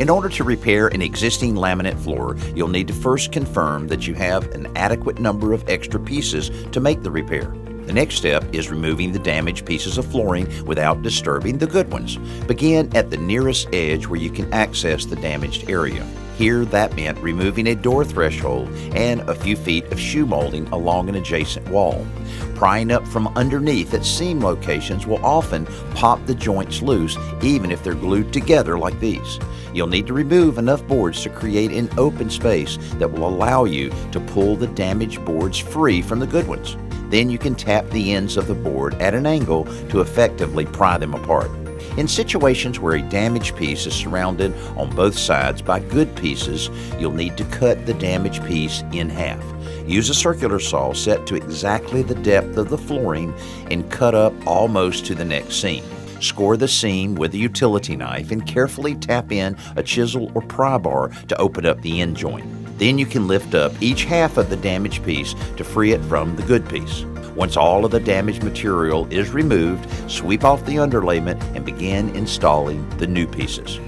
In order to repair an existing laminate floor, you'll need to first confirm that you have an adequate number of extra pieces to make the repair. The next step is removing the damaged pieces of flooring without disturbing the good ones. Begin at the nearest edge where you can access the damaged area. Here, that meant removing a door threshold and a few feet of shoe molding along an adjacent wall. Prying up from underneath at seam locations will often pop the joints loose, even if they're glued together like these. You'll need to remove enough boards to create an open space that will allow you to pull the damaged boards free from the good ones. Then you can tap the ends of the board at an angle to effectively pry them apart. In situations where a damaged piece is surrounded on both sides by good pieces, you'll need to cut the damaged piece in half. Use a circular saw set to exactly the depth of the flooring and cut up almost to the next seam. Score the seam with a utility knife and carefully tap in a chisel or pry bar to open up the end joint. Then you can lift up each half of the damaged piece to free it from the good piece. Once all of the damaged material is removed, sweep off the underlayment and begin installing the new pieces.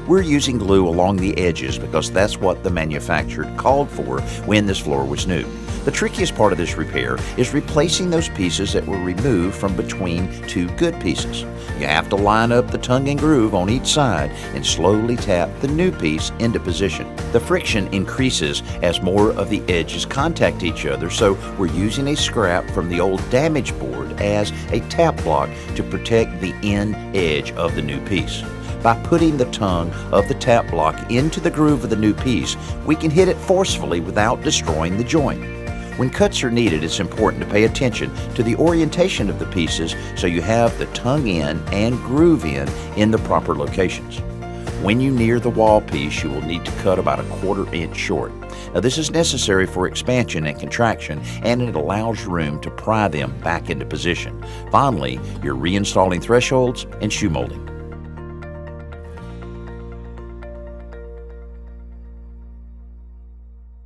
We're using glue along the edges because that's what the manufacturer called for when this floor was new. The trickiest part of this repair is replacing those pieces that were removed from between two good pieces. You have to line up the tongue and groove on each side and slowly tap the new piece into position. The friction increases as more of the edges contact each other, so we're using a scrap from the old damaged board as a tap block to protect the end edge of the new piece. By putting the tongue of the tap block into the groove of the new piece, we can hit it forcefully without destroying the joint. When cuts are needed, it's important to pay attention to the orientation of the pieces so you have the tongue in and groove in the proper locations. When you near the wall piece, you will need to cut about a 1/4 inch short. Now, this is necessary for expansion and contraction, and it allows room to pry them back into position. Finally, you're reinstalling thresholds and shoe molding.